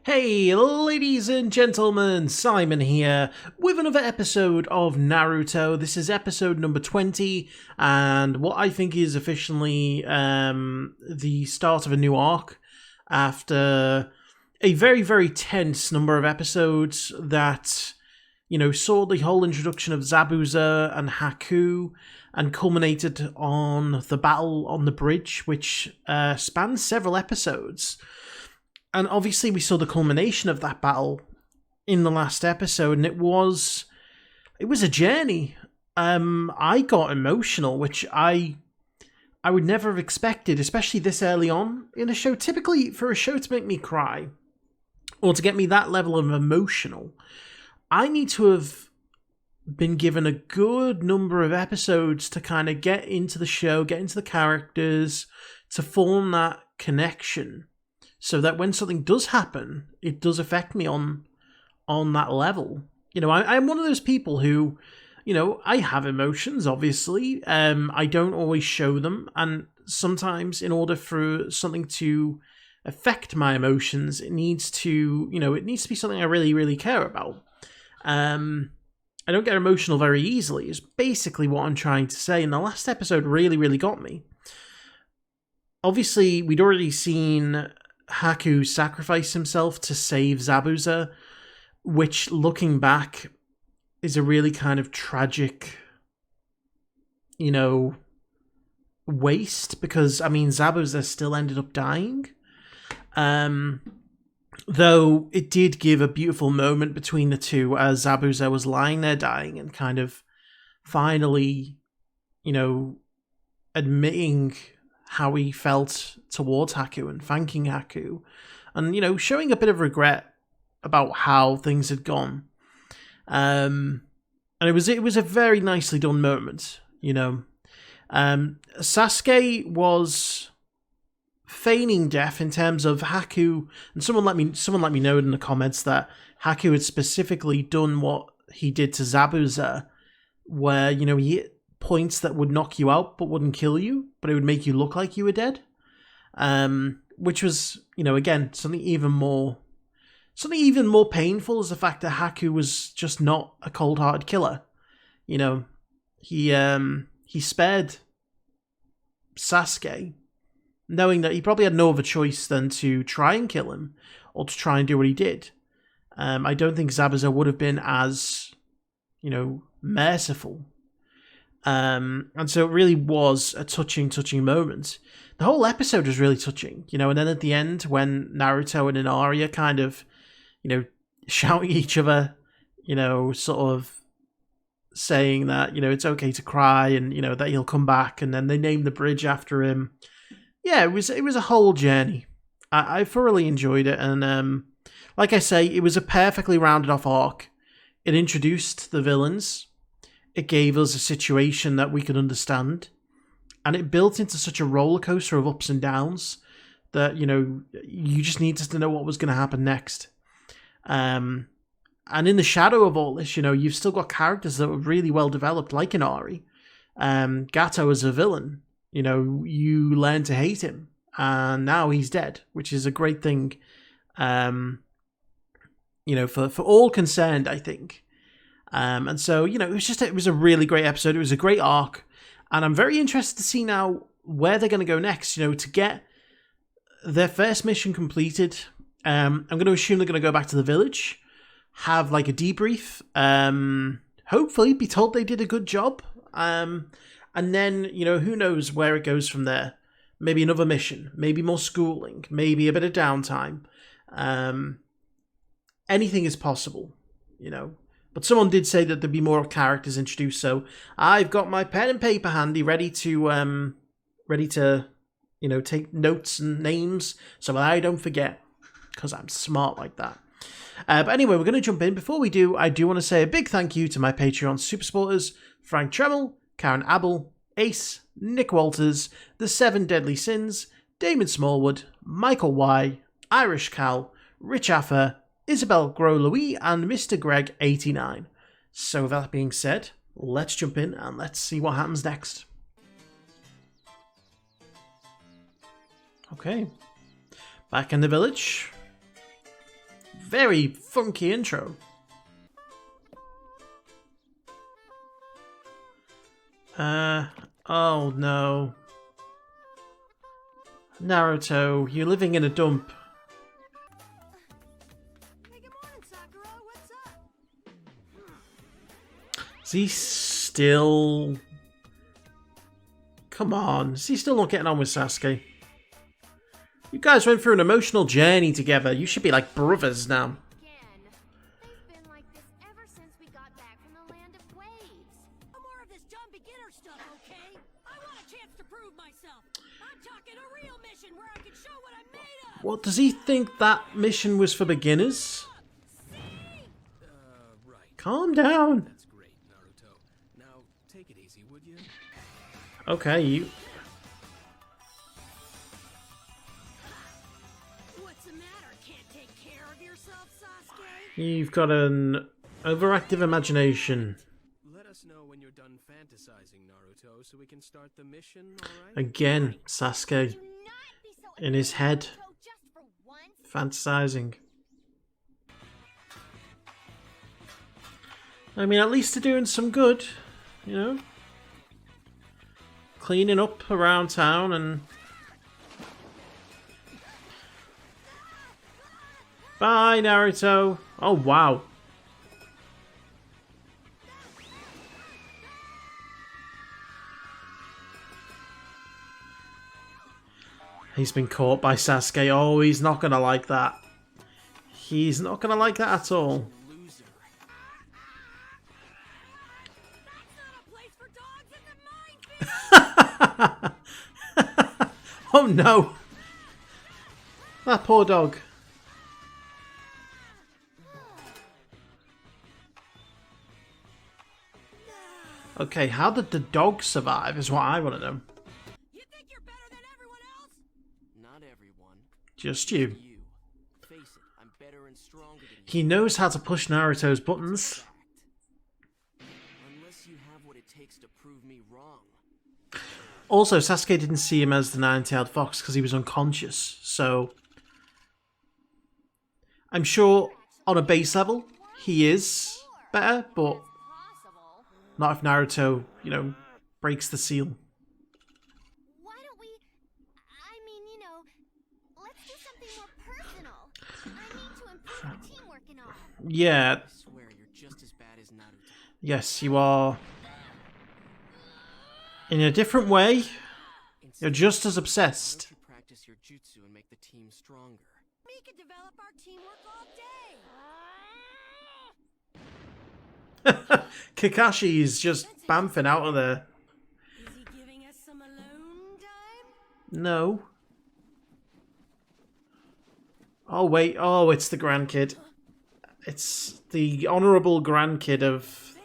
Hey, ladies and gentlemen, Simon here with another episode of Naruto. This is episode number 20, and what I think is officially the start of a new arc after a very, very tense number of episodes that, saw the whole introduction of Zabuza and Haku and culminated on the battle on the bridge, which spans several episodes. And obviously we saw the culmination of that battle in the last episode, and it was a journey. I got emotional, which I would never have expected, especially this early on in a show. Typically, for a show to make me cry, or to get me that level of emotional, I need to have been given a good number of episodes to kind of get into the show, get into the characters, to form that connection. So that when something does happen, it does affect me on that level. I'm one of those people who, I have emotions, obviously. I don't always show them. And sometimes in order for something to affect my emotions, it needs to be something I really, really care about. I don't get emotional very easily, is basically what I'm trying to say. And the last episode really, really got me. Obviously, we'd already seen Haku sacrificed himself to save Zabuza, which, looking back, is a really kind of tragic, waste, because, Zabuza still ended up dying. Though it did give a beautiful moment between the two as Zabuza was lying there dying and kind of finally, admitting how he felt towards Haku and thanking Haku and, showing a bit of regret about how things had gone. And it was a very nicely done moment, Sasuke was feigning death in terms of Haku, and someone let me know in the comments that Haku had specifically done what he did to Zabuza, where, he hit points that would knock you out but wouldn't kill you, but it would make you look like you were dead. Which was, again, something even more painful is the fact that Haku was just not a cold-hearted killer. He spared Sasuke, knowing that he probably had no other choice than to try and kill him, or to try and do what he did. I don't think Zabuza would have been as, merciful. And so it really was a touching touching moment. The whole episode was really touching, and then at the end when Naruto and Inari are kind of, shouting at each other, sort of saying that, it's okay to cry and, that he'll come back, and then they name the bridge after him. Yeah, it was a whole journey. I thoroughly enjoyed it, and like I say, it was a perfectly rounded off arc. It introduced the villains. It gave us a situation that we could understand, and it built into such a roller coaster of ups and downs that, you just needed to know what was going to happen next. And in the shadow of all this, you've still got characters that were really well developed, like Inari. Gato as a villain, you learn to hate him, and now he's dead, which is a great thing, for all concerned, I think. And so, it was a really great episode. It was a great arc. And I'm very interested to see now where they're going to go next, to get their first mission completed. I'm going to assume they're going to go back to the village, have like a debrief, hopefully be told they did a good job. And then, who knows where it goes from there. Maybe another mission, maybe more schooling, maybe a bit of downtime. Anything is possible, But someone did say that there'd be more characters introduced, so I've got my pen and paper handy, ready to take notes and names so that I don't forget, because I'm smart like that. But anyway, we're going to jump in. Before we do, I do want to say a big thank you to my Patreon super supporters: Frank Tremel, Karen Abel, Ace, Nick Walters, The Seven Deadly Sins, Damon Smallwood, Michael Y, IrishCal, Richafa, Isabelle Gros-Louis, and Mr. Greg 89. So with that being said, let's jump in and let's see what happens next. Okay. Back in the village. Very funky intro. Oh no. Naruto, you're living in a dump. Hey, good morning, Sakura. What's up? Is he still... Come on, is he still not getting on with Sasuke? You guys went through an emotional journey together. You should be like brothers now. They've been like this ever since we got back from the land of waves. No more of this dumb beginner stuff, okay? I want a chance to prove myself. I'm talking a real mission where I can show what I'm made of. What, does he think that mission was for beginners? Right. Calm down. That's great, Naruto. Now, take it easy, would you? Okay, you... What's the matter? Can't take care of yourself, Sasuke? You've got an overactive imagination. Let us know when you're done fantasizing, Naruto, so we can start the mission, alright? Again, Sasuke in his head, fantasizing. I mean, at least they're doing some good, you know? Cleaning up around town and... Bye, Naruto! Oh, wow. He's been caught by Sasuke. Oh, he's not gonna like that. He's not gonna like that at all. Loser. Oh no! That poor dog. Okay, how did the dog survive is what I want to know. You think you're better than everyone else? Not everyone. Just you. You. Face it, I'm better and stronger than you. He knows how to push Naruto's buttons. Unless you have what it takes to prove me wrong. Also, Sasuke didn't see him as the nine-tailed fox because he was unconscious, so... I'm sure on a base level, he is better, but not if Naruto, you know, breaks the seal. Why don't we... I mean, you know, let's do something more personal. I mean, to improve the teamwork and all. Yeah, I swear you're just as bad as Naruto. yes, you are. In a different way, you're just as obsessed. Why don't you practice your jutsu and make the team stronger? We could develop our teamwork all day. Kakashi's just bamfing out of there. Is he giving us some alone time? No. Oh, wait. Oh, it's the grandkid. It's the honorable grandkid of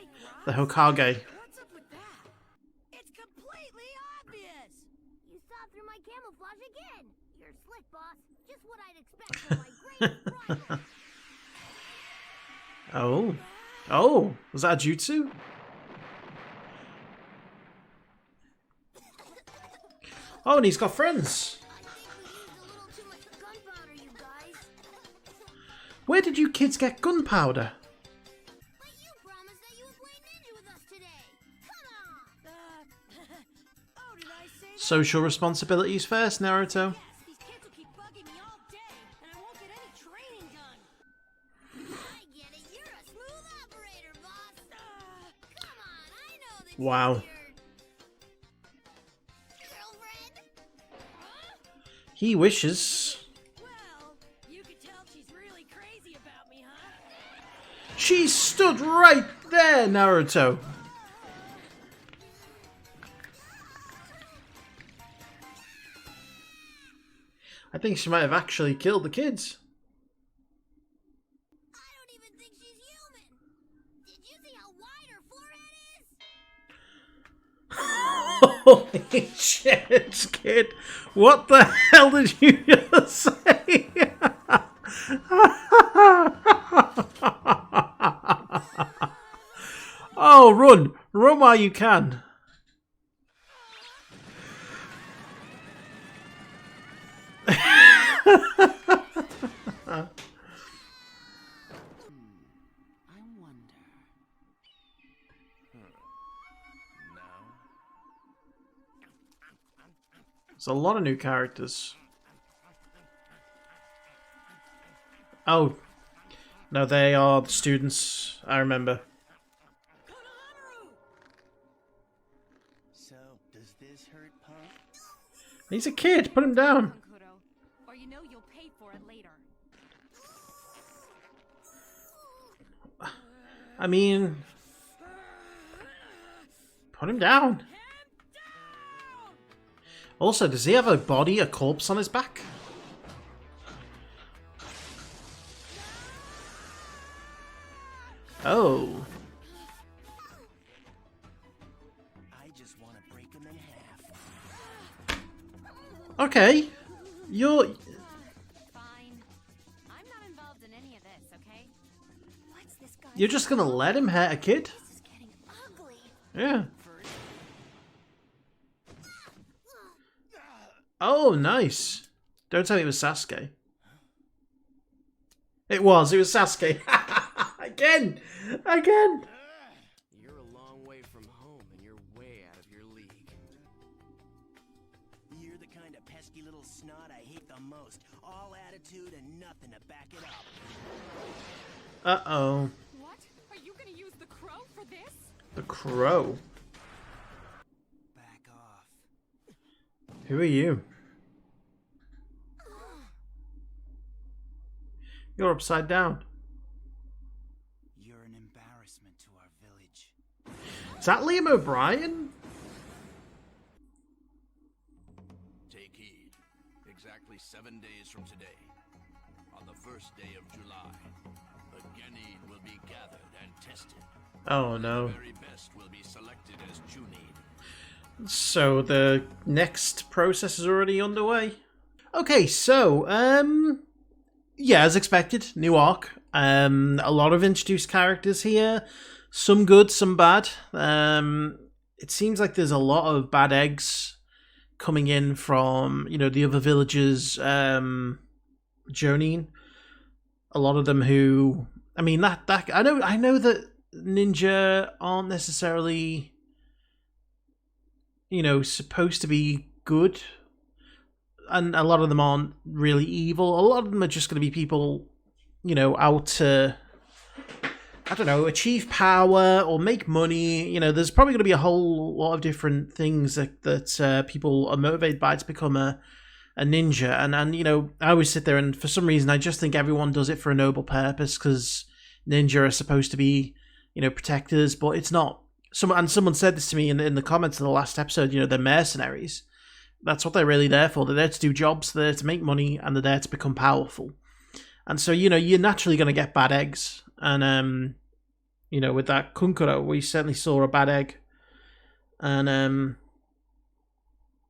the Hokage. What's up with that? It's completely obvious. You saw through my camouflage again. You're slick, boss. Just what I'd expect from my great rival. Oh. Oh, was that a jutsu? Oh, and he's got friends. I think we used a little too much gunpowder, you guys. Where did you kids get gunpowder? But you promised that you would play ninja with us today. Come on. Oh, did I say that? Social responsibilities first, Naruto. Yes, these kids will keep bugging me all day, and I won't get any training done. I get it. You're a smooth operator, boss. Come on, I know that Wow. you're girlfriend. He wishes. Well, you could tell she's really crazy about me, huh? She stood right there, Naruto. I think she might have actually killed the kids. I don't even think she's human. Did you see how wide her forehead is? Holy shit, kid. What the hell did you just say? Oh, run. Run while you can. There's a lot of new characters. Oh. No, they are the students. I remember. So, does this hurt, punk? He's a kid. Put him down. Or you know you'll pay for it later. I mean... Put him down. Also, does he have a body, a corpse on his back? Oh. I just want to break him in half. Okay. You're... Fine. I'm not involved in any of this, okay? What's this guy? You're just gonna let him hurt a kid? This is getting ugly. Yeah. Oh, nice. Don't tell me it was Sasuke. It was Sasuke. Again! Again! You're a long way from home and you're way out of your league. You're the kind of pesky little snot I hate the most. All attitude and nothing to back it up. Uh-oh. What? Are you gonna use the crow for this? The crow. Back off. Who are you? You're upside down. You're an embarrassment to our village. Is that Liam O'Brien? Take heed. Exactly 7 days from today, on the first day of July, the Genin will be gathered and tested. Oh no. The very best will be selected as Chunin. So the next process is already underway. Okay, so yeah, as expected, new arc. A lot of introduced characters here. Some good, some bad. It seems like there's a lot of bad eggs coming in from, you know, the other villages, Jonin. A lot of them who, I mean, that I know that ninja aren't necessarily, you know, supposed to be good, and a lot of them aren't really evil. A lot of them are just going to be people, you know, out to, I don't know, achieve power or make money. You know, there's probably going to be a whole lot of different things that people are motivated by to become a ninja. And you know, I always sit there and for some reason I just think everyone does it for a noble purpose because ninja are supposed to be, you know, protectors, but it's not. Someone said this to me in the comments of the last episode. You know, they're mercenaries. That's what they're really there for. They're there to do jobs, they're there to make money, and they're there to become powerful. And so, you know, you're naturally going to get bad eggs. And, you know, with that Kunkuro, we certainly saw a bad egg. And,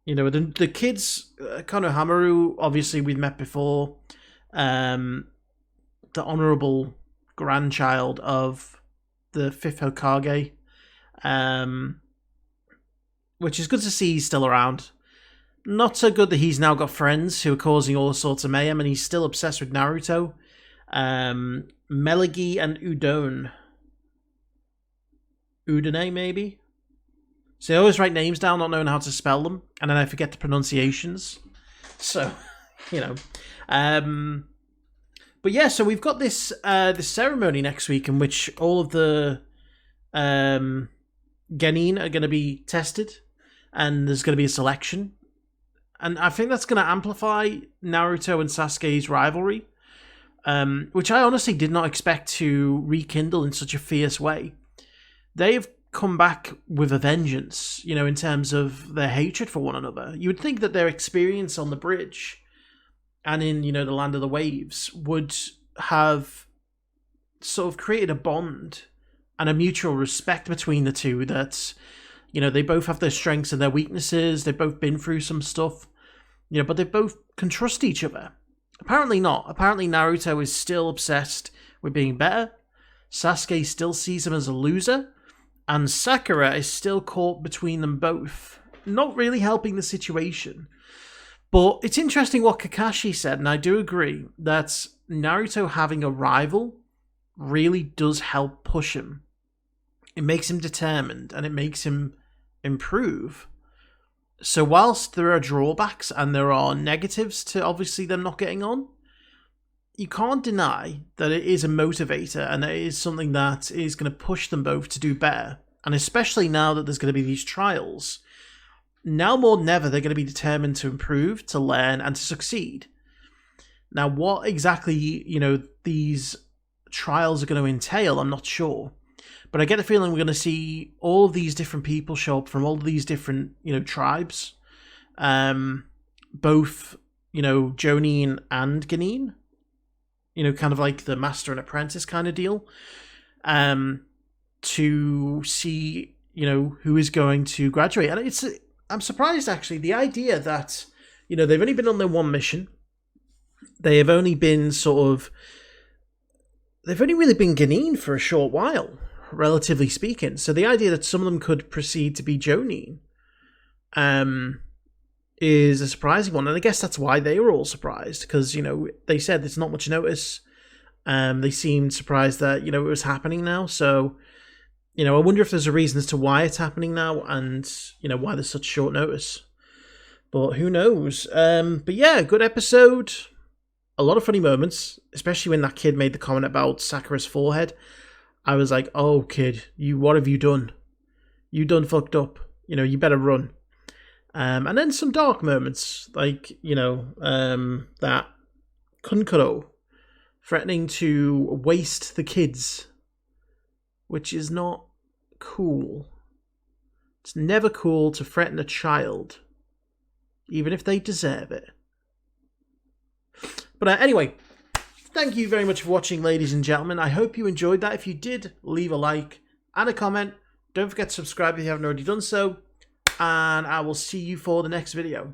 you know, the kids, Konohamaru, obviously we've met before. The honourable grandchild of the 5th Hokage. Which is good to see he's still around. Not so good that he's now got friends who are causing all sorts of mayhem, and he's still obsessed with Naruto. Melagi and Udon. Udane, maybe? So I always write names down, not knowing how to spell them, and then I forget the pronunciations. So, you know. But yeah, so we've got this ceremony next week in which all of the Genin are going to be tested, and there's going to be a selection. And I think that's going to amplify Naruto and Sasuke's rivalry, which I honestly did not expect to rekindle in such a fierce way. They've come back with a vengeance, you know, in terms of their hatred for one another. You would think that their experience on the bridge and in, you know, the Land of the Waves would have sort of created a bond and a mutual respect between the two that, you know, they both have their strengths and their weaknesses. They've both been through some stuff, you know, but they both can trust each other. Apparently not. Apparently Naruto is still obsessed with being better. Sasuke still sees him as a loser. And Sakura is still caught between them both. Not really helping the situation. But it's interesting what Kakashi said, and I do agree that Naruto having a rival really does help push him. It makes him determined, and it makes him improve. So whilst there are drawbacks and there are negatives to obviously them not getting on, you can't deny that it is a motivator and it is something that is going to push them both to do better. And especially now that there's going to be these trials, now more than ever, they're going to be determined to improve, to learn, and to succeed. Now, what exactly, these trials are going to entail, I'm not sure. But I get the feeling we're going to see all of these different people show up from all of these different, tribes. Both, Jonine and Ganine. Kind of like the master and apprentice kind of deal. To see, who is going to graduate. And I'm surprised, actually, the idea that, they've only been on their one mission. They have only been they've only really been Ganine for a short while, relatively speaking. So the idea that some of them could proceed to be Jonine is a surprising one. And I guess that's why they were all surprised, because, they said there's not much notice. They seemed surprised that, it was happening now. So, I wonder if there's a reason as to why it's happening now and, why there's such short notice. But who knows? But yeah, good episode. A lot of funny moments, especially when that kid made the comment about Sakura's forehead. I was like, oh, kid, what have you done? You done fucked up. You better run. And then some dark moments, like, that Kunkuro threatening to waste the kids, which is not cool. It's never cool to threaten a child, even if they deserve it. But anyway, thank you very much for watching, ladies and gentlemen. I hope you enjoyed that. If you did, leave a like and a comment. Don't forget to subscribe if you haven't already done so. And I will see you for the next video.